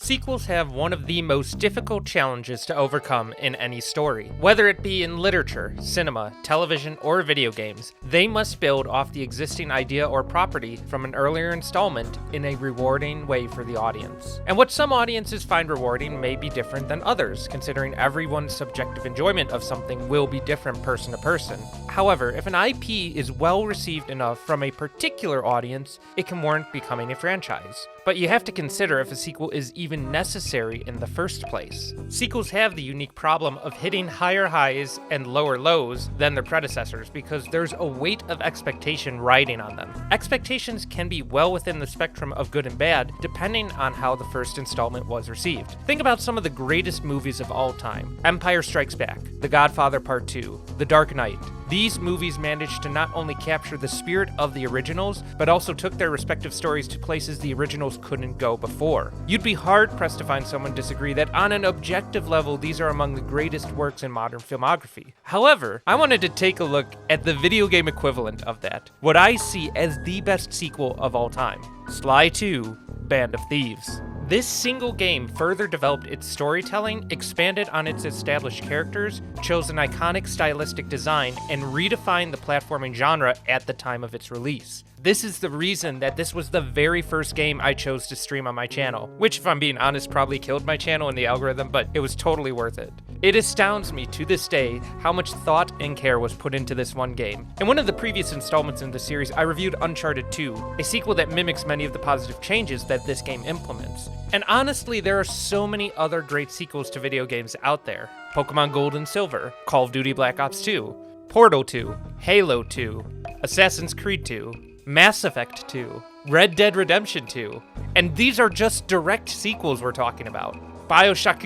Sequels have one of the most difficult challenges to overcome in any story. Whether it be in literature, cinema, television, or video games, they must build off the existing idea or property from an earlier installment in a rewarding way for the audience. And what some audiences find rewarding may be different than others, considering everyone's subjective enjoyment of something will be different person to person. However, if an IP is well received enough from a particular audience, it can warrant becoming a franchise. But you have to consider if a sequel is even necessary in the first place. Sequels have the unique problem of hitting higher highs and lower lows than their predecessors because there's a weight of expectation riding on them. Expectations can be well within the spectrum of good and bad, depending on how the first installment was received. Think about some of the greatest movies of all time: Empire Strikes Back, The Godfather Part 2, The Dark Knight. These movies managed to not only capture the spirit of the originals, but also took their respective stories to places the originals couldn't go before. You'd be hard-pressed to find someone disagree that on an objective level, these are among the greatest works in modern filmography. However, I wanted to take a look at the video game equivalent of that, what I see as the best sequel of all time: Sly 2, Band of Thieves. This single game further developed its storytelling, expanded on its established characters, chose an iconic stylistic design, and redefined the platforming genre at the time of its release. This is the reason that this was the very first game I chose to stream on my channel, which, if I'm being honest, probably killed my channel in the algorithm, but it was totally worth it. It astounds me to this day how much thought and care was put into this one game. In one of the previous installments in the series, I reviewed Uncharted 2, a sequel that mimics many of the positive changes that this game implements. And honestly, there are so many other great sequels to video games out there: Pokemon Gold and Silver, Call of Duty Black Ops 2, Portal 2, Halo 2, Assassin's Creed 2, Mass Effect 2, Red Dead Redemption 2, and these are just direct sequels we're talking about. BioShock...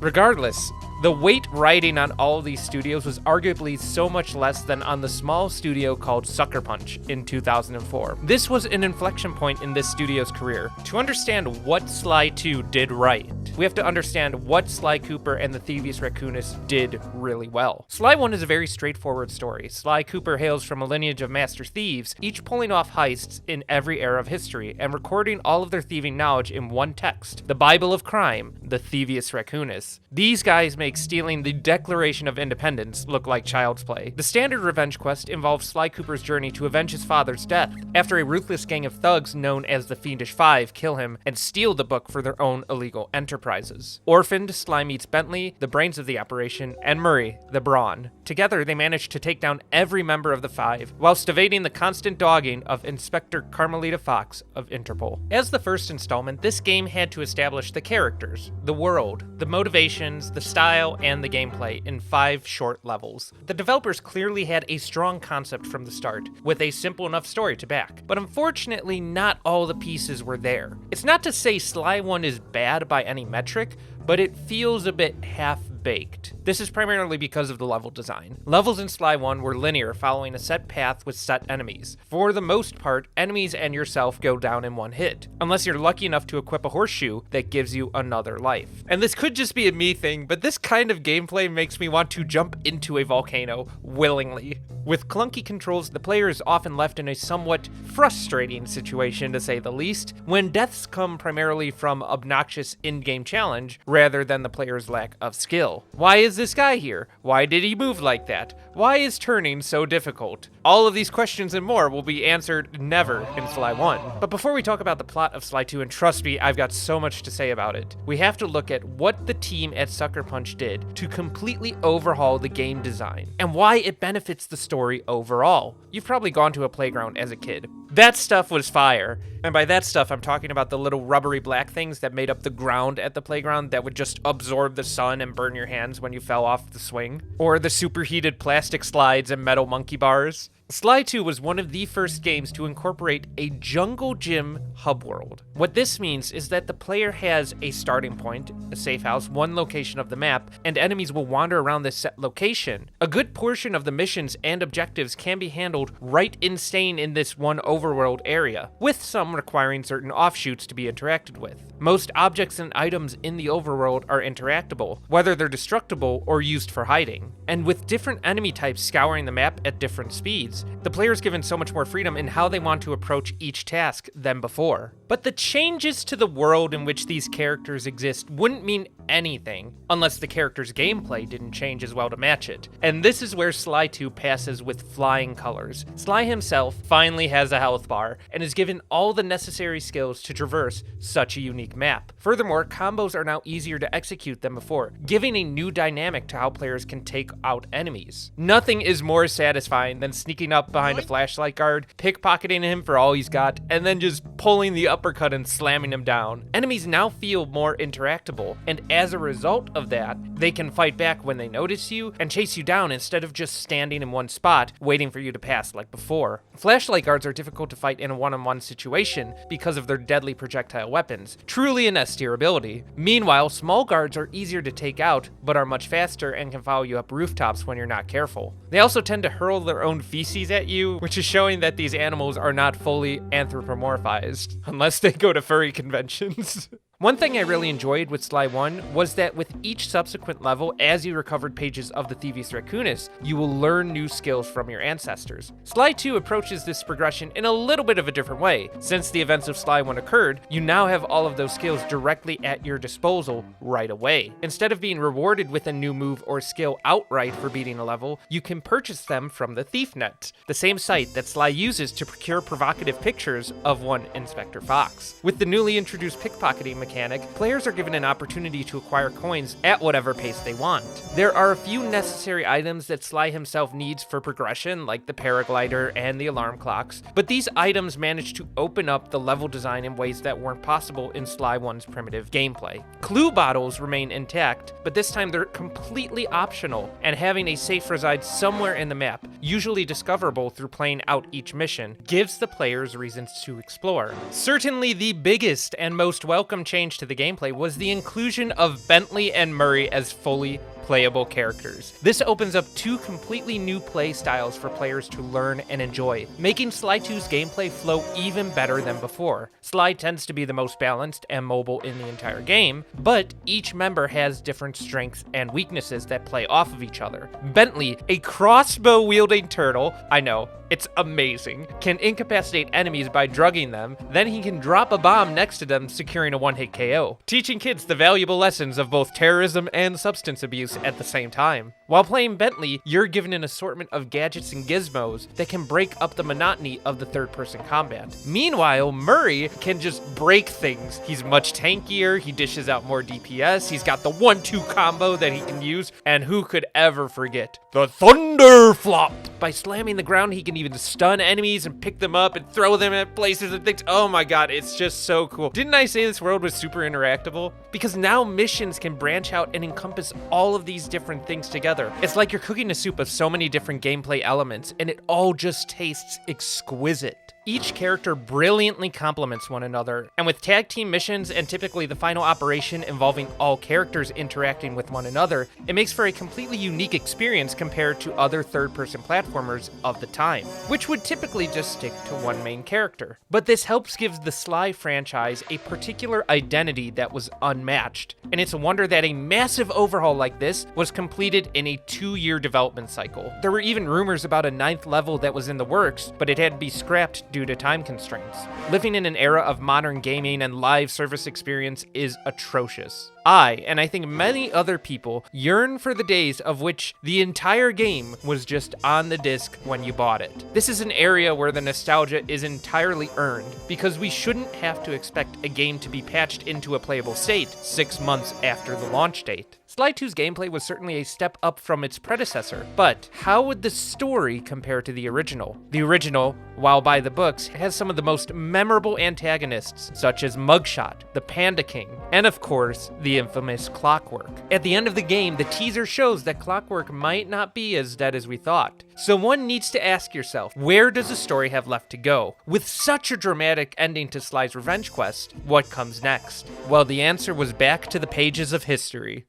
Regardless, the weight riding on all of these studios was arguably so much less than on the small studio called Sucker Punch in 2004. This was an inflection point in this studio's career. To understand what Sly 2 did right, we have to understand what Sly Cooper and the Thievius Raccoonus did really well. Sly 1 is a very straightforward story. Sly Cooper hails from a lineage of master thieves, each pulling off heists in every era of history, and recording all of their thieving knowledge in one text: the Bible of Crime, the Thievius Raccoonus. These guys make stealing the Declaration of Independence look like child's play. The standard revenge quest involves Sly Cooper's journey to avenge his father's death, after a ruthless gang of thugs known as the Fiendish Five kill him and steal the book for their own illegal enterprises. Orphaned, Sly meets Bentley, the brains of the operation, and Murray, the brawn. Together, they manage to take down every member of the Five, whilst evading the constant dogging of Inspector Carmelita Fox of Interpol. As the first installment, this game had to establish the characters, the world, the motivations, the style, and the gameplay in 5 short levels. The developers clearly had a strong concept from the start, with a simple enough story to back, but unfortunately not all the pieces were there. It's not to say Sly 1 is bad by any metric, but it feels a bit half-baked. This is primarily because of the level design. Levels in Sly 1 were linear, following a set path with set enemies. For the most part, enemies and yourself go down in one hit, unless you're lucky enough to equip a horseshoe that gives you another life. And this could just be a me thing, but this kind of gameplay makes me want to jump into a volcano willingly. With clunky controls, the player is often left in a somewhat frustrating situation, to say the least, when deaths come primarily from obnoxious in-game challenge rather than the player's lack of skill. Why is this guy here? Why did he move like that? Why is turning so difficult? All of these questions and more will be answered never in Sly 1. But before we talk about the plot of Sly 2, and trust me, I've got so much to say about it, we have to look at what the team at Sucker Punch did to completely overhaul the game design, and why it benefits the story overall. You've probably gone to a playground as a kid. That stuff was fire. And by that stuff, I'm talking about the little rubbery black things that made up the ground at the playground that would just absorb the sun and burn your hands when you fell off the swing. Or the superheated plastic slides and metal monkey bars. Sly 2 was one of the first games to incorporate a jungle gym hub world. What this means is that the player has a starting point, a safe house, one location of the map, and enemies will wander around this set location. A good portion of the missions and objectives can be handled right in staying in this one overworld area, with some requiring certain offshoots to be interacted with. Most objects and items in the overworld are interactable, whether they're destructible or used for hiding. And with different enemy types scouring the map at different speeds, Thieves. The player is given so much more freedom in how they want to approach each task than before. But the changes to the world in which these characters exist wouldn't mean anything unless the character's gameplay didn't change as well to match it. And this is where Sly 2 passes with flying colors. Sly himself finally has a health bar and is given all the necessary skills to traverse such a unique map. Furthermore, combos are now easier to execute than before, giving a new dynamic to how players can take out enemies. Nothing is more satisfying than sneaking up behind a flashlight guard, pickpocketing him for all he's got, and then just pulling the uppercut and slamming him down. Enemies now feel more interactable, and as a result of that, they can fight back when they notice you and chase you down instead of just standing in one spot waiting for you to pass like before. Flashlight guards are difficult to fight in a one-on-one situation because of their deadly projectile weapons, truly an S tier ability. Meanwhile, small guards are easier to take out, but are much faster and can follow you up rooftops when you're not careful. They also tend to hurl their own feces at you, which is showing that these animals are not fully anthropomorphized, unless they go to furry conventions. One thing I really enjoyed with Sly 1 was that with each subsequent level, as you recovered pages of the Thievius Raccoonus, you will learn new skills from your ancestors. Sly 2 approaches this progression in a little bit of a different way. Since the events of Sly 1 occurred, you now have all of those skills directly at your disposal right away. Instead of being rewarded with a new move or skill outright for beating a level, you can purchase them from the ThiefNet, the same site that Sly uses to procure provocative pictures of one Inspector Fox. With the newly introduced pickpocketing mechanic, players are given an opportunity to acquire coins at whatever pace they want. There are a few necessary items that Sly himself needs for progression, like the paraglider and the alarm clocks, but these items manage to open up the level design in ways that weren't possible in Sly 1's primitive gameplay. Clue bottles remain intact, but this time they're completely optional, and having a safe reside somewhere in the map, usually discoverable through playing out each mission, gives the players reasons to explore. Certainly the biggest and most welcome change to the gameplay was the inclusion of Bentley and Murray as fully playable characters. This opens up two completely new play styles for players to learn and enjoy, making Sly 2's gameplay flow even better than before. Sly tends to be the most balanced and mobile in the entire game, but each member has different strengths and weaknesses that play off of each other. Bentley, a crossbow-wielding turtle, I know, it's amazing, can incapacitate enemies by drugging them, then he can drop a bomb next to them, securing a one-hit KO, teaching kids the valuable lessons of both terrorism and substance abuse at the same time. While playing Bentley, you're given an assortment of gadgets and gizmos that can break up the monotony of the third-person combat. Meanwhile, Murray can just break things. He's much tankier, he dishes out more DPS, he's got the 1-2 combo that he can use, and who could ever forget the Thunder Flop? By slamming the ground, he can even stun enemies and pick them up and throw them at places and things. Oh my god, it's just so cool. Didn't I say this world was super interactable? Because now missions can branch out and encompass all of these different things together. It's like you're cooking a soup of so many different gameplay elements, and it all just tastes exquisite. Each character brilliantly complements one another, and with tag team missions and typically the final operation involving all characters interacting with one another, it makes for a completely unique experience compared to other third-person platformers of the time, which would typically just stick to one main character. But this helps give the Sly franchise a particular identity that was unmatched, and it's a wonder that a massive overhaul like this was completed in a 2-year development cycle. There were even rumors about a 9th level that was in the works, but it had to be scrapped due to time constraints. Living in an era of modern gaming and live service experience is atrocious. I, and I think many other people, yearn for the days of which the entire game was just on the disc when you bought it. This is an area where the nostalgia is entirely earned, because we shouldn't have to expect a game to be patched into a playable state 6 months after the launch date. Sly 2's gameplay was certainly a step up from its predecessor, but how would the story compare to the original? The original, while by the books, has some of the most memorable antagonists, such as Mugshot, the Panda King, and of course, the infamous Clockwerk. At the end of the game, the teaser shows that Clockwerk might not be as dead as we thought. So one needs to ask yourself, where does the story have left to go? With such a dramatic ending to Sly's revenge quest, what comes next? Well, the answer was back to the pages of history.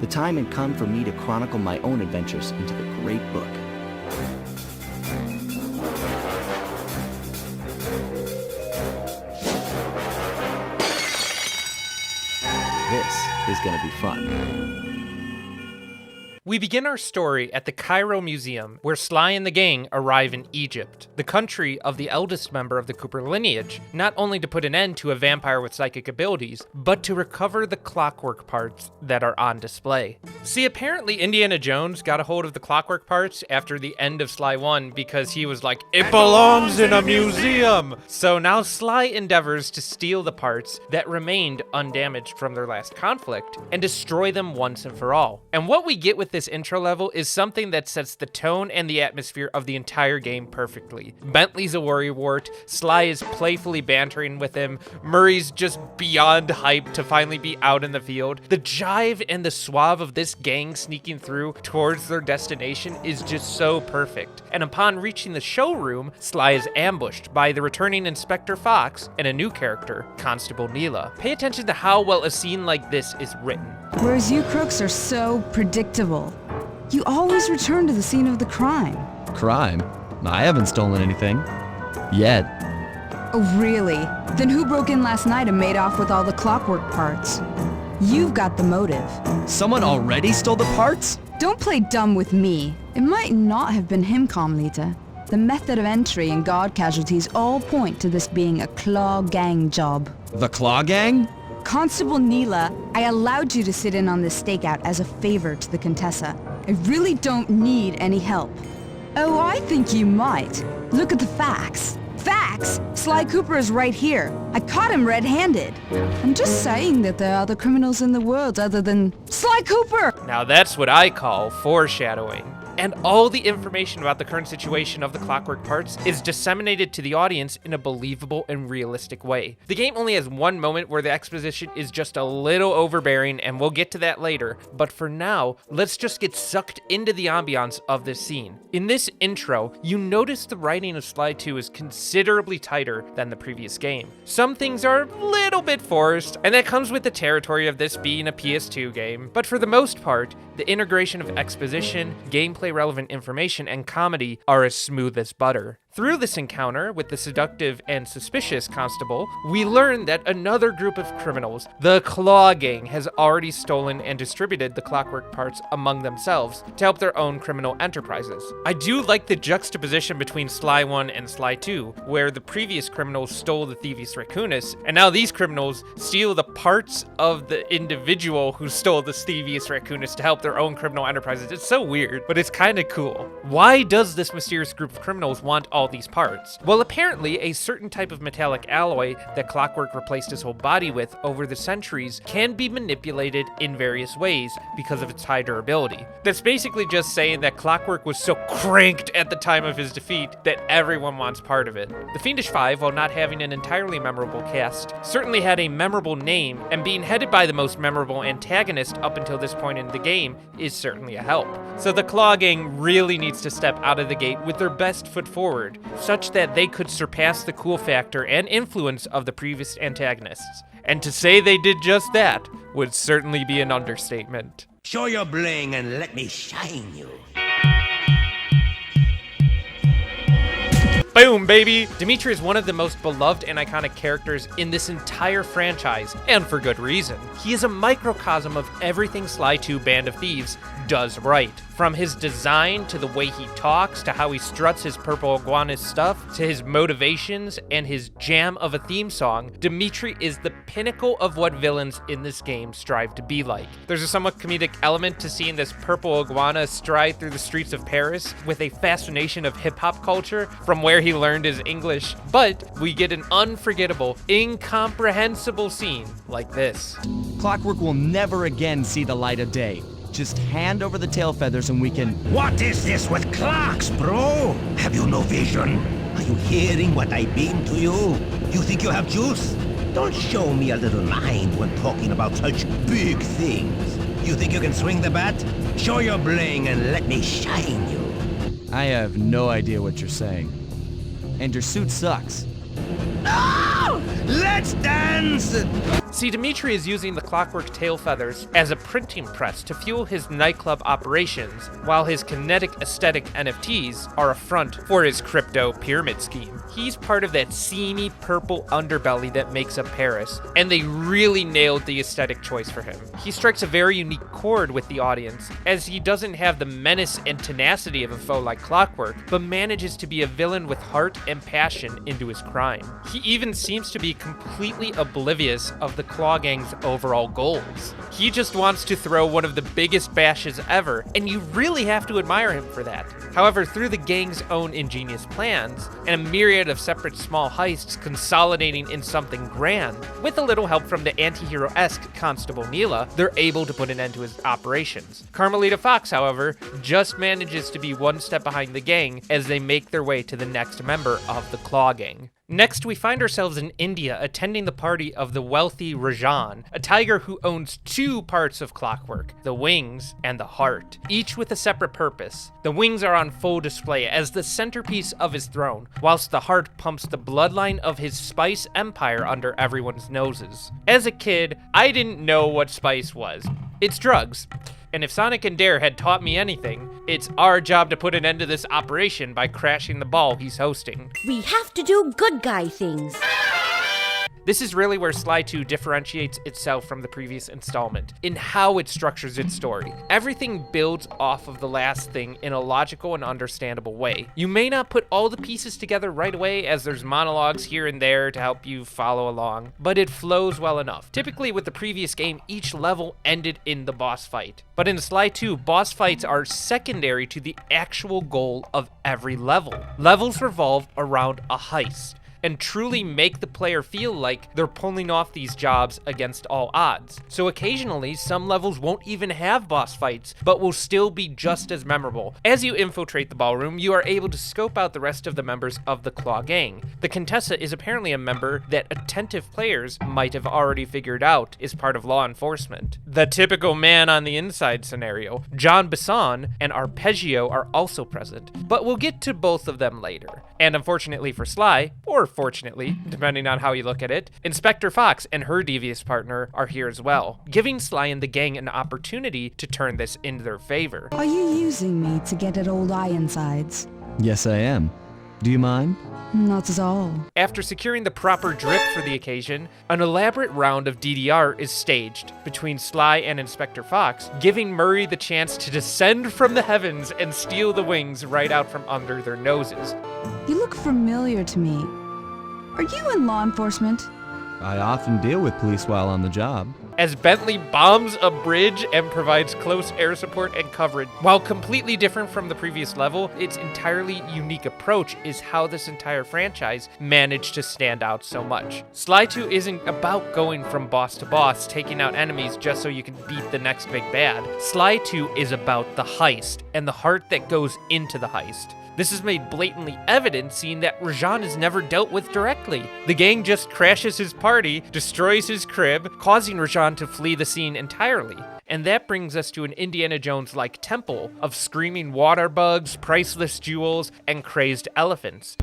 The time had come for me to chronicle my own adventures into the great book. This is gonna be fun. We begin our story at the Cairo Museum, where Sly and the gang arrive in Egypt, the country of the eldest member of the Cooper lineage, not only to put an end to a vampire with psychic abilities, but to recover the Clockwerk parts that are on display. See, apparently Indiana Jones got a hold of the Clockwerk parts after the end of Sly 1 because he was like, it belongs in a museum! So now Sly endeavors to steal the parts that remained undamaged from their last conflict and destroy them once and for all. And what we get with this intro level is something that sets the tone and the atmosphere of the entire game perfectly. Bentley's a worrywart, Sly is playfully bantering with him, Murray's just beyond hyped to finally be out in the field. The jive and the suave of this gang sneaking through towards their destination is just so perfect. And upon reaching the showroom, Sly is ambushed by the returning Inspector Fox and a new character, Constable Neela. Pay attention to how well a scene like this is written. Whereas you crooks are so predictable. You always return to the scene of the crime. Crime? I haven't stolen anything. Yet. Oh, really? Then who broke in last night and made off with all the Clockwerk parts? You've got the motive. Someone already stole the parts? Don't play dumb with me. It might not have been him, Comlita. The method of entry and guard casualties all point to this being a Claw Gang job. The Claw Gang? Constable Neela, I allowed you to sit in on this stakeout as a favor to the Contessa. I really don't need any help. Oh, I think you might. Look at the facts. Facts? Sly Cooper is right here. I caught him red-handed. I'm just saying that there are other criminals in the world other than Sly Cooper! Now that's what I call foreshadowing. And all the information about the current situation of the Clockwerk parts is disseminated to the audience in a believable and realistic way. The game only has one moment where the exposition is just a little overbearing, and we'll get to that later, but for now, let's just get sucked into the ambiance of this scene. In this intro, you notice the writing of Sly 2 is considerably tighter than the previous game. Some things are a little bit forced, and that comes with the territory of this being a PS2 game, but for the most part, the integration of exposition, gameplay relevant information, and comedy are as smooth as butter. Through this encounter with the seductive and suspicious constable, we learn that another group of criminals, the Claw Gang, has already stolen and distributed the Clockwerk parts among themselves to help their own criminal enterprises. I do like the juxtaposition between Sly 1 and Sly 2, where the previous criminals stole the Thievius Raccoonus, and now these criminals steal the parts of the individual who stole the Thievius Raccoonus to help their own criminal enterprises. It's so weird, but it's kind of cool. Why does this mysterious group of criminals want all these parts? Well, apparently a certain type of metallic alloy that Clockwerk replaced his whole body with over the centuries can be manipulated in various ways because of its high durability. That's basically just saying that Clockwerk was so cranked at the time of his defeat that everyone wants part of it. The Fiendish Five, while not having an entirely memorable cast, certainly had a memorable name, and being headed by the most memorable antagonist up until this point in the game is certainly a help. So the Claw Gang really needs to step out of the gate with their best foot forward, such that they could surpass the cool factor and influence of the previous antagonists. And to say they did just that would certainly be an understatement. Show your bling and let me shine you. Boom, baby! Dimitri is one of the most beloved and iconic characters in this entire franchise, and for good reason. He is a microcosm of everything Sly 2 Band of Thieves does right. From his design, to the way he talks, to how he struts his purple iguana stuff, to his motivations and his jam of a theme song, Dimitri is the pinnacle of what villains in this game strive to be like. There's a somewhat comedic element to seeing this purple iguana stride through the streets of Paris with a fascination of hip-hop culture from where he learned his English, but we get an unforgettable, incomprehensible scene like this. Clockwerk will never again see the light of day. Just hand over the tail feathers and we can... What is this with clocks, bro? Have you no vision? Are you hearing what I beam to you? You think you have juice? Don't show me a little mind when talking about such big things. You think you can swing the bat? Show your bling and let me shine you. I have no idea what you're saying. And your suit sucks. Ah! Let's dance! See, Dimitri is using the Clockwerk tail feathers as a printing press to fuel his nightclub operations, while his kinetic aesthetic NFTs are a front for his crypto pyramid scheme. He's part of that seamy purple underbelly that makes up Paris, and they really nailed the aesthetic choice for him. He strikes a very unique chord with the audience, as he doesn't have the menace and tenacity of a foe like Clockwerk, but manages to be a villain with heart and passion into his crime. He even seems to be completely oblivious of the Claw Gang's overall goals. He just wants to throw one of the biggest bashes ever, and you really have to admire him for that. However, through the gang's own ingenious plans, and a myriad of separate small heists consolidating in something grand, with a little help from the anti-hero-esque Constable Neela, they're able to put an end to his operations. Carmelita Fox, however, just manages to be one step behind the gang as they make their way to the next member of the Claw Gang. Next, we find ourselves in India attending the party of the wealthy Rajan, a tiger who owns two parts of Clockwerk, the wings and the heart, each with a separate purpose. The wings are on full display as the centerpiece of his throne, whilst the heart pumps the bloodline of his spice empire under everyone's noses. As a kid, I didn't know what spice was. It's drugs. And if Sonic and Dare had taught me anything, it's our job to put an end to this operation by crashing the ball he's hosting. We have to do good guy things. This is really where Sly 2 differentiates itself from the previous installment, in how it structures its story. Everything builds off of the last thing in a logical and understandable way. You may not put all the pieces together right away, as there's monologues here and there to help you follow along, but it flows well enough. Typically with the previous game, each level ended in the boss fight. But in Sly 2, boss fights are secondary to the actual goal of every level. Levels revolve around a heist, and truly make the player feel like they're pulling off these jobs against all odds. So occasionally, some levels won't even have boss fights, but will still be just as memorable. As you infiltrate the ballroom, you are able to scope out the rest of the members of the Claw Gang. The Contessa is apparently a member that attentive players might have already figured out is part of law enforcement. The typical man on the inside scenario, John Besson and Arpeggio are also present, but we'll get to both of them later. And unfortunately for Sly, or fortunately, depending on how you look at it, Inspector Fox and her devious partner are here as well, giving Sly and the gang an opportunity to turn this in their favor. Are you using me to get at old Ironsides? Yes, I am. Do you mind? Not at all. After securing the proper drip for the occasion, an elaborate round of DDR is staged between Sly and Inspector Fox, giving Murray the chance to descend from the heavens and steal the wings right out from under their noses. You look familiar to me. Are you in law enforcement? I often deal with police while on the job. As Bentley bombs a bridge and provides close air support and coverage. While completely different from the previous level, its entirely unique approach is how this entire franchise managed to stand out so much. Sly 2 isn't about going from boss to boss, taking out enemies just so you can beat the next big bad. Sly 2 is about the heist, and the heart that goes into the heist. This is made blatantly evident seeing that Rajan is never dealt with directly. The gang just crashes his party, destroys his crib, causing Rajan to flee the scene entirely. And that brings us to an Indiana Jones-like temple of screaming water bugs, priceless jewels, and crazed elephants.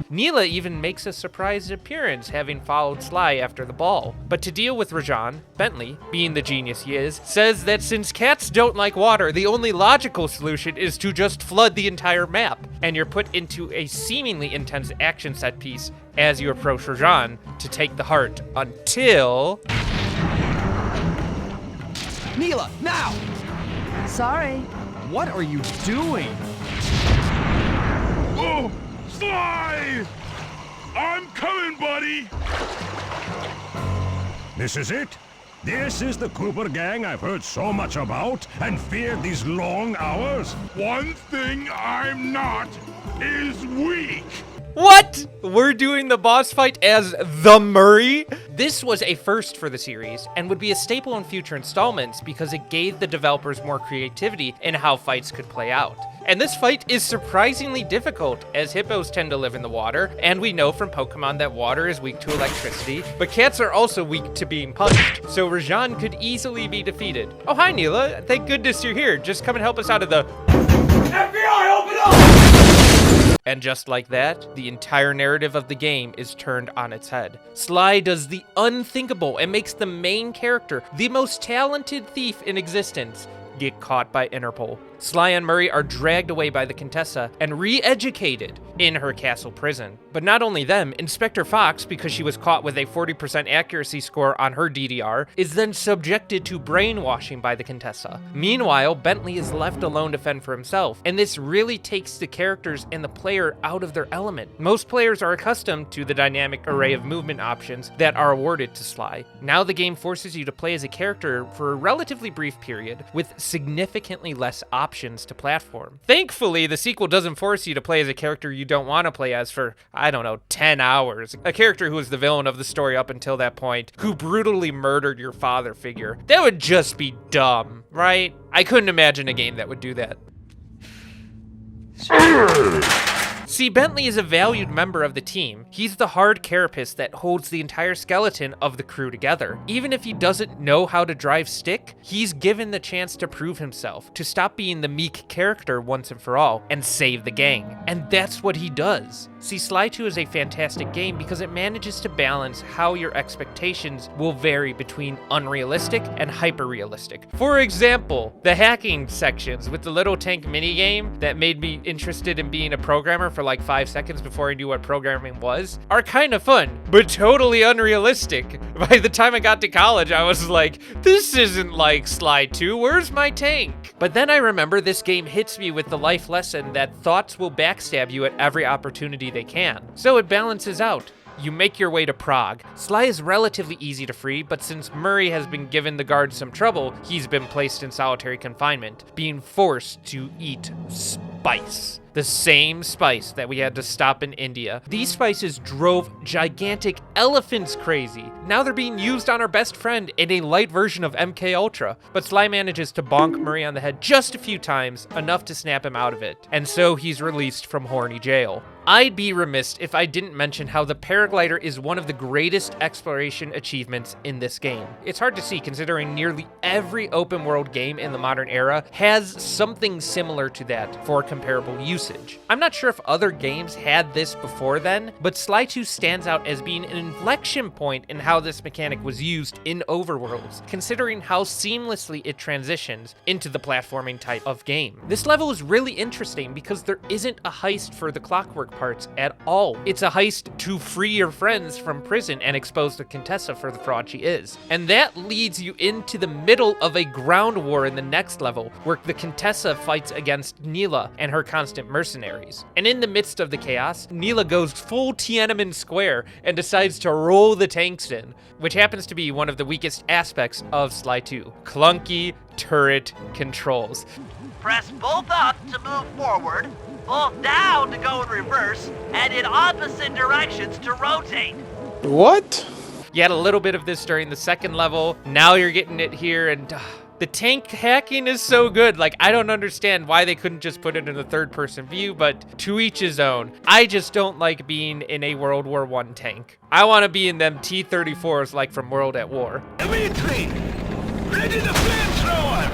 Neela even makes a surprise appearance, having followed Sly after the ball. But to deal with Rajan, Bentley, being the genius he is, says that since cats don't like water, the only logical solution is to just flood the entire map. And you're put into a seemingly intense action set piece as you approach Rajan to take the heart until... Neela, now! Sorry. What are you doing? Oh, Sly! I'm coming, buddy! This is it? This is the Cooper gang I've heard so much about and feared these long hours? One thing I'm not is weak! What? We're doing the boss fight as the Murray? This was a first for the series, and would be a staple in future installments because it gave the developers more creativity in how fights could play out. And this fight is surprisingly difficult, as hippos tend to live in the water, and we know from Pokemon that water is weak to electricity, but cats are also weak to being punched, so Rajan could easily be defeated. Oh, hi Neela, thank goodness you're here. Just come and help us out of the... FBI, open up! And just like that, the entire narrative of the game is turned on its head. Sly does the unthinkable and makes the main character, the most talented thief in existence, get caught by Interpol. Sly and Murray are dragged away by the Contessa and re-educated in her castle prison. But not only them, Inspector Fox, because she was caught with a 40% accuracy score on her DDR, is then subjected to brainwashing by the Contessa. Meanwhile, Bentley is left alone to fend for himself, and this really takes the characters and the player out of their element. Most players are accustomed to the dynamic array of movement options that are awarded to Sly. Now the game forces you to play as a character for a relatively brief period, with significantly less options to platform. Thankfully, the sequel doesn't force you to play as a character you don't want to play as for, I don't know, 10 hours. A character who was the villain of the story up until that point, who brutally murdered your father figure. That would just be dumb, right? I couldn't imagine a game that would do that. See, Bentley is a valued member of the team. He's the hard carapace that holds the entire skeleton of the crew together. Even if he doesn't know how to drive stick, he's given the chance to prove himself, to stop being the meek character once and for all, and save the gang. And that's what he does. See, Sly 2 is a fantastic game because it manages to balance how your expectations will vary between unrealistic and hyper-realistic. For example, the hacking sections with the little tank minigame that made me interested in being a programmer for like 5 seconds before I knew what programming was are kind of fun, but totally unrealistic. By the time I got to college, I was like, this isn't like Sly 2, where's my tank? But then I remember this game hits me with the life lesson that thoughts will backstab you at every opportunity they can. So it balances out. You make your way to Prague. Sly is relatively easy to free, but since Murray has been given the guards some trouble, he's been placed in solitary confinement, being forced to eat spice. The same spice that we had to stop in India. These spices drove gigantic elephants crazy. Now they're being used on our best friend in a light version of MK Ultra. But Sly manages to bonk Murray on the head just a few times, enough to snap him out of it. And so he's released from Horny Jail. I'd be remiss if I didn't mention how the paraglider is one of the greatest exploration achievements in this game. It's hard to see considering nearly every open world game in the modern era has something similar to that for comparable usage. I'm not sure if other games had this before then, but Sly 2 stands out as being an inflection point in how this mechanic was used in overworlds, considering how seamlessly it transitions into the platforming type of game. This level is really interesting because there isn't a heist for the Clockwerk parts at all. It's a heist to free your friends from prison and expose the Contessa for the fraud she is. And that leads you into the middle of a ground war in the next level, where the Contessa fights against Neela and her constant mercenaries. And in the midst of the chaos, Neela goes full Tiananmen Square and decides to roll the tanks in, which happens to be one of the weakest aspects of Sly 2. Clunky turret controls. Press both up to move forward, both down to go in reverse, and in opposite directions to rotate. What? You had a little bit of this during the second level. Now you're getting it here, and the tank hacking is so good. Like, I don't understand why they couldn't just put it in the third-person view, but to each his own. I just don't like being in a World War I tank. I want to be in them T-34s like from World at War. Dimitri, ready the flamethrower!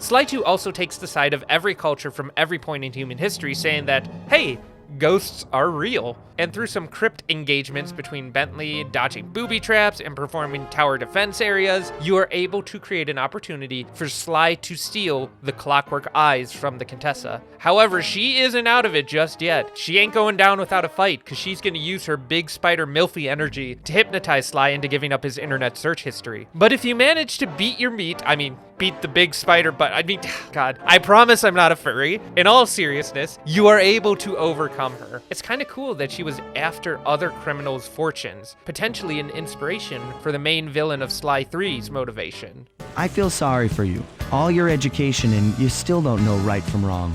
Sly 2 also takes the side of every culture from every point in human history, saying that, hey, ghosts are real. And through some crypt engagements between Bentley dodging booby traps and performing tower defense areas, you are able to create an opportunity for Sly to steal the Clockwerk eyes from the Contessa. However, she isn't out of it just yet. She ain't going down without a fight, because she's going to use her big spider milfy energy to hypnotize Sly into giving up his internet search history. But if you manage to beat your meat, beat the big spider, God, I promise I'm not a furry. In all seriousness, you are able to overcome her. It's kind of cool that she was after other criminals' fortunes, potentially an inspiration for the main villain of Sly 3's motivation. I feel sorry for you. All your education and you still don't know right from wrong.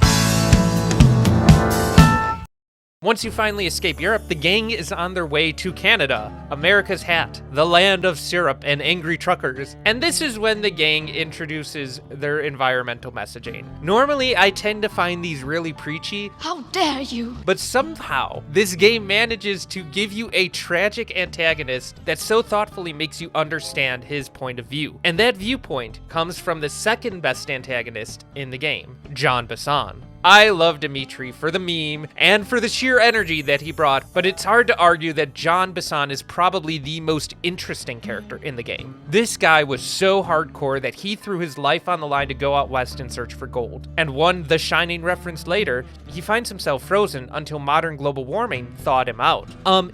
Once you finally escape Europe, the gang is on their way to Canada, America's hat, the land of syrup and angry truckers. And this is when the gang introduces their environmental messaging. Normally, I tend to find these really preachy. How dare you? But somehow, this game manages to give you a tragic antagonist that so thoughtfully makes you understand his point of view. And that viewpoint comes from the second best antagonist in the game, Jean Bison. I love Dimitri for the meme and for the sheer energy that he brought, but it's hard to argue that Jean Bison is probably the most interesting character in the game. This guy was so hardcore that he threw his life on the line to go out west and search for gold. And one The Shining reference later, he finds himself frozen until modern global warming thawed him out.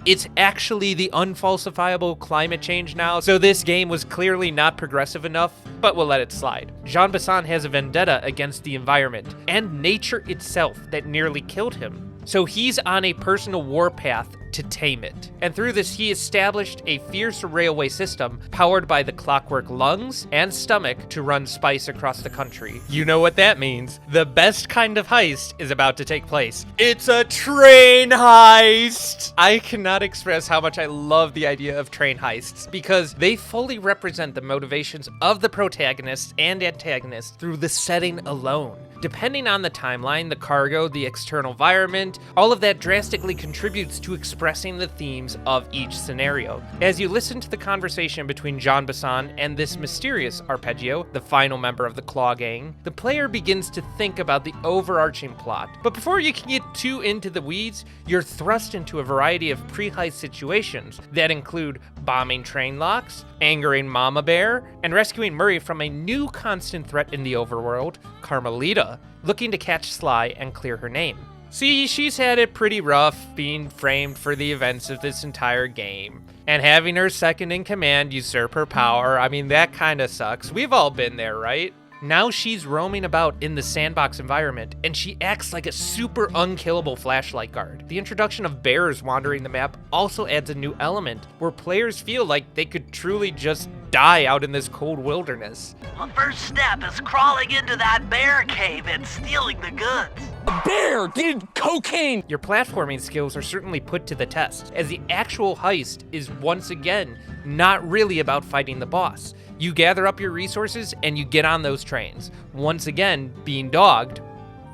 It's actually the unfalsifiable climate change now, so this game was clearly not progressive enough, but we'll let it slide. Jean Bison has a vendetta against the environment and nature itself that nearly killed him. So he's on a personal warpath to tame it. And through this, he established a fierce railway system powered by the Clockwerk lungs and stomach to run spice across the country. You know what that means. The best kind of heist is about to take place. It's a train heist! I cannot express how much I love the idea of train heists because they fully represent the motivations of the protagonists and antagonists through the setting alone. Depending on the timeline, the cargo, the external environment, all of that drastically contributes to expressing the themes of each scenario. As you listen to the conversation between Jean Bison and this mysterious Arpeggio, the final member of the Claw Gang, the player begins to think about the overarching plot. But before you can get too into the weeds, you're thrust into a variety of pre-heist situations that include bombing train locks, angering Mama Bear, and rescuing Murray from a new constant threat in the overworld, Carmelita, looking to catch Sly and clear her name. See, she's had it pretty rough being framed for the events of this entire game. And having her second in command usurp her power, I mean, that kinda sucks. We've all been there, right? Now she's roaming about in the sandbox environment, and she acts like a super unkillable flashlight guard. The introduction of bears wandering the map also adds a new element, where players feel like they could truly just die out in this cold wilderness. The first step is crawling into that bear cave and stealing the goods. A bear did cocaine! Your platforming skills are certainly put to the test, as the actual heist is once again not really about fighting the boss. You gather up your resources and you get on those trains, once again being dogged,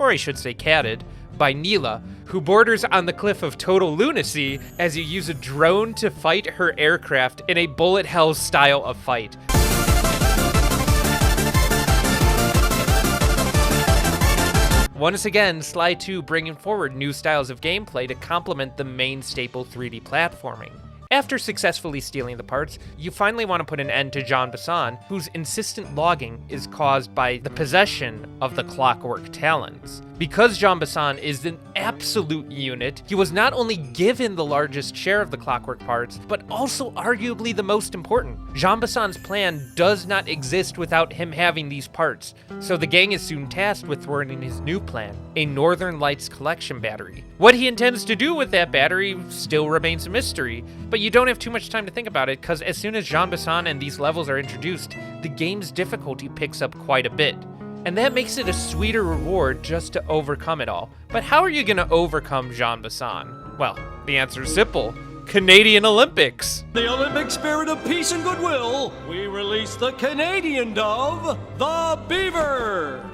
or I should say catted, by Neela, who borders on the cliff of total lunacy as you use a drone to fight her aircraft in a bullet hell style of fight. Once again, Sly 2 bringing forward new styles of gameplay to complement the main staple 3D platforming. After successfully stealing the parts, you finally want to put an end to Jean Bison, whose insistent logging is caused by the possession of the Clockwerk talents. Because Jean Bison is an absolute unit, he was not only given the largest share of the Clockwerk parts, but also arguably the most important. Jean Bison's plan does not exist without him having these parts, so the gang is soon tasked with thwarting his new plan, a Northern Lights collection battery. What he intends to do with that battery still remains a mystery, but you don't have too much time to think about it, because as soon as Jean Bison and these levels are introduced, the game's difficulty picks up quite a bit. And that makes it a sweeter reward just to overcome it all. But how are you gonna overcome Jean Bison? Well, the answer is simple. Canadian Olympics! The Olympic spirit of peace and goodwill, we release the Canadian dove, the beaver!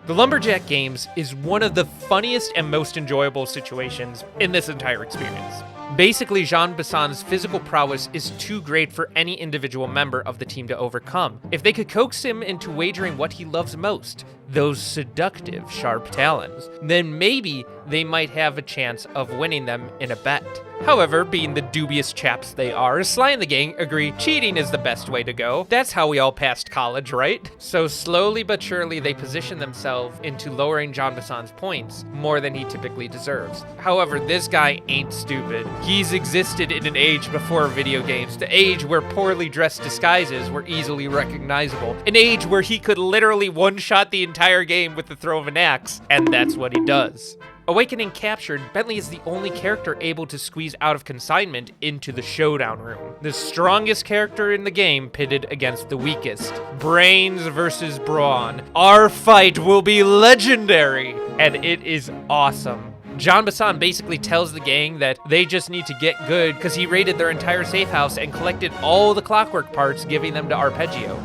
The Lumberjack Games is one of the funniest and most enjoyable situations in this entire experience. Basically, Jean Bison's physical prowess is too great for any individual member of the team to overcome. If they could coax him into wagering what he loves most, those seductive, sharp talons, then maybe they might have a chance of winning them in a bet. However, being the dubious chaps they are, Sly and the gang agree cheating is the best way to go. That's how we all passed college, right? So slowly but surely they position themselves into lowering Jean Bison's points more than he typically deserves. However, this guy ain't stupid. He's existed in an age before video games, the age where poorly dressed disguises were easily recognizable, an age where he could literally one-shot the entire game with the throw of an axe, and that's what he does. Awakening captured, Bentley is the only character able to squeeze out of consignment into the showdown room. The strongest character in the game pitted against the weakest. Brains versus brawn. Our fight will be legendary, and it is awesome. John Bassan basically tells the gang that they just need to get good because he raided their entire safe house and collected all the Clockwerk parts, giving them to Arpeggio.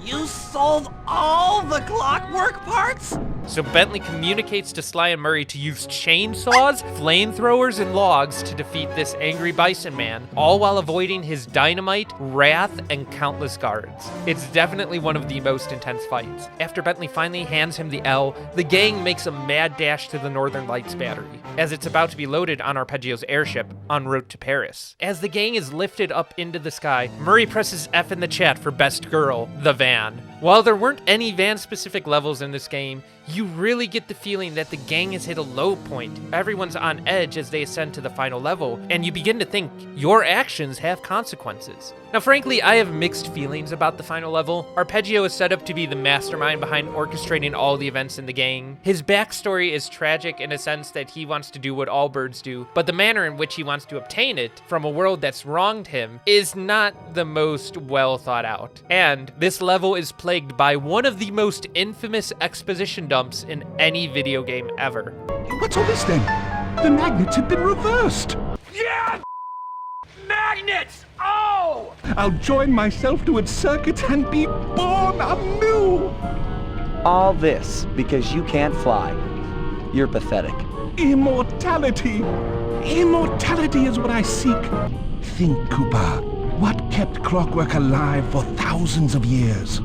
You sold all the Clockwerk parts? So Bentley communicates to Sly and Murray to use chainsaws, flamethrowers, and logs to defeat this angry bison man, all while avoiding his dynamite, wrath, and countless guards. It's definitely one of the most intense fights. After Bentley finally hands him the L, the gang makes a mad dash to the Northern Lights battery, as it's about to be loaded on Arpeggio's airship en route to Paris. As the gang is lifted up into the sky, Murray presses F in the chat for best girl, the van. While there weren't any van-specific levels in this game, you really get the feeling that the gang has hit a low point. Everyone's on edge as they ascend to the final level, and you begin to think your actions have consequences. Now, frankly, I have mixed feelings about the final level. Arpeggio is set up to be the mastermind behind orchestrating all the events in the gang. His backstory is tragic in a sense that he wants to do what all birds do, but the manner in which he wants to obtain it from a world that's wronged him is not the most well thought out. And this level is plagued by one of the most infamous exposition dumps in any video game ever. What's all this then? The magnets have been reversed. Yeah! Magnets! Oh! I'll join myself to its circuits and be born anew. All this because you can't fly. You're pathetic. Immortality. Immortality is what I seek. Think, Cooper. What kept Clockwerk alive for thousands of years?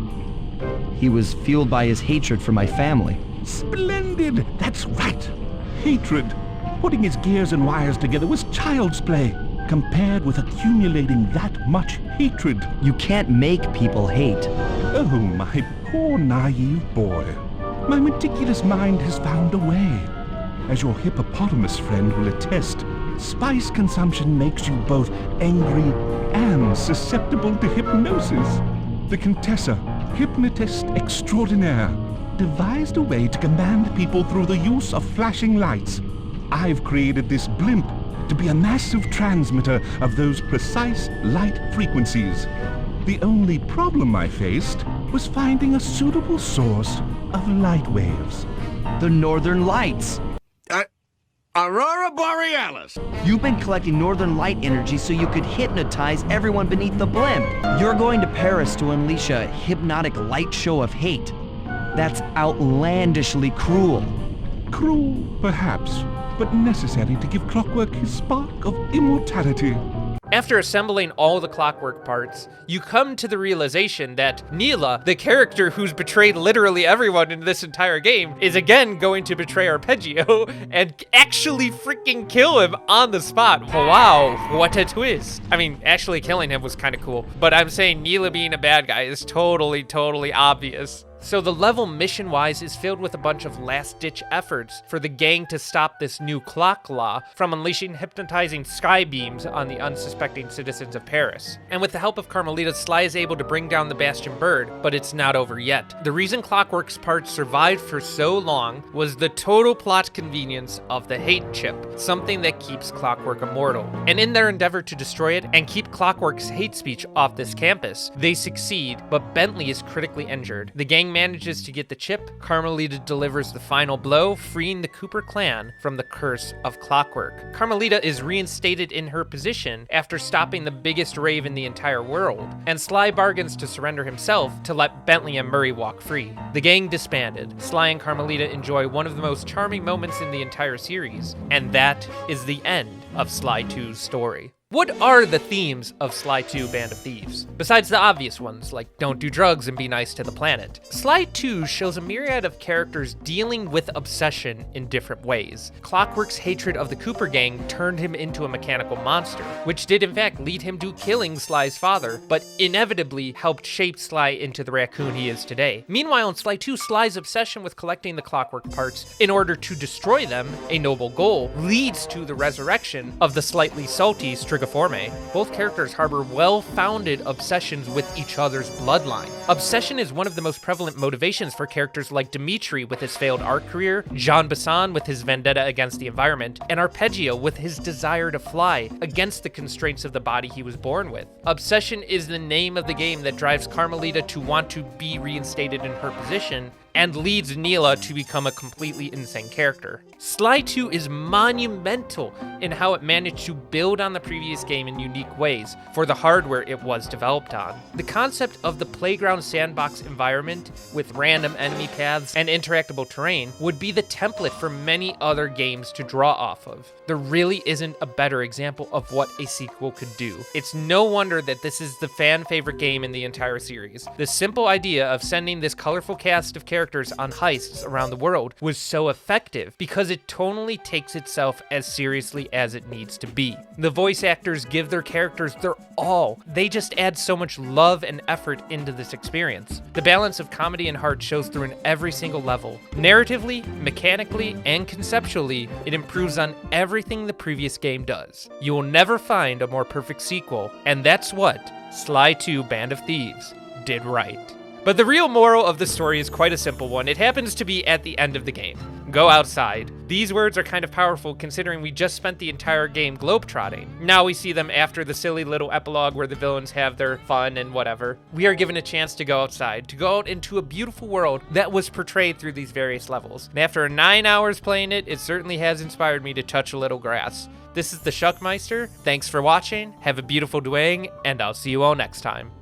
He was fueled by his hatred for my family. Splendid! That's right. Hatred. Putting his gears and wires together was child's play, compared with accumulating that much hatred. You can't make people hate. Oh, my poor naive boy. My meticulous mind has found a way. As your hippopotamus friend will attest, spice consumption makes you both angry and susceptible to hypnosis. The Contessa, hypnotist extraordinaire, devised a way to command people through the use of flashing lights. I've created this blimp to be a massive transmitter of those precise light frequencies. The only problem I faced was finding a suitable source of light waves. The Northern Lights. Aurora Borealis! You've been collecting Northern Light energy so you could hypnotize everyone beneath the blimp. You're going to Paris to unleash a hypnotic light show of hate. That's outlandishly cruel. Cruel, perhaps, but necessary to give Clockwerk his spark of immortality. After assembling all the Clockwerk parts, you come to the realization that Neela, the character who's betrayed literally everyone in this entire game, is again going to betray Arpeggio and actually freaking kill him on the spot. Wow, what a twist. I mean, actually killing him was kind of cool, but I'm saying Neela being a bad guy is totally obvious. So the level mission-wise is filled with a bunch of last-ditch efforts for the gang to stop this new clock law from unleashing hypnotizing sky beams on the unsuspecting citizens of Paris. And with the help of Carmelita, Sly is able to bring down the Bastion Bird, but it's not over yet. The reason Clockwerk's parts survived for so long was the total plot convenience of the hate chip, something that keeps Clockwerk immortal. And in their endeavor to destroy it and keep Clockwerk's hate speech off this campus, they succeed, but Bentley is critically injured. The gang manages to get the chip. Carmelita delivers the final blow, freeing the Cooper clan from the curse of Clockwerk. Carmelita is reinstated in her position after stopping the biggest rave in the entire world, and Sly bargains to surrender himself to let Bentley and Murray walk free. The gang disbanded. Sly and Carmelita enjoy one of the most charming moments in the entire series, and that is the end of Sly 2's story. What are the themes of Sly 2 Band of Thieves? Besides the obvious ones, like don't do drugs and be nice to the planet. Sly 2 shows a myriad of characters dealing with obsession in different ways. Clockwerk's hatred of the Cooper gang turned him into a mechanical monster, which did in fact lead him to killing Sly's father, but inevitably helped shape Sly into the raccoon he is today. Meanwhile, in Sly 2, Sly's obsession with collecting the Clockwerk parts in order to destroy them, a noble goal, leads to the resurrection of the slightly salty Trigiforme. Both characters harbor well-founded obsessions with each other's bloodline. Obsession is one of the most prevalent motivations for characters like Dimitri with his failed art career, Jean Bassan with his vendetta against the environment, and Arpeggio with his desire to fly against the constraints of the body he was born with. Obsession is the name of the game that drives Carmelita to want to be reinstated in her position, and leads Neela to become a completely insane character. Sly 2 is monumental in how it managed to build on the previous game in unique ways for the hardware it was developed on. The concept of the playground sandbox environment with random enemy paths and interactable terrain would be the template for many other games to draw off of. There really isn't a better example of what a sequel could do. It's no wonder that this is the fan favorite game in the entire series. The simple idea of sending this colorful cast of characters on heists around the world was so effective because it tonally takes itself as seriously as it needs to be. The voice actors give their characters their all. They just add so much love and effort into this experience. The balance of comedy and heart shows through in every single level. Narratively, mechanically, and conceptually, it improves on everything the previous game does. You will never find a more perfect sequel, and that's what Sly 2 Band of Thieves did right. But the real moral of the story is quite a simple one. It happens to be at the end of the game. Go outside. These words are kind of powerful considering we just spent the entire game globetrotting. Now we see them after the silly little epilogue where the villains have their fun and whatever. We are given a chance to go outside, to go out into a beautiful world that was portrayed through these various levels. And after 9 hours playing it, it certainly has inspired me to touch a little grass. This is the Shuckmeister. Thanks for watching. Have a beautiful doing, and I'll see you all next time.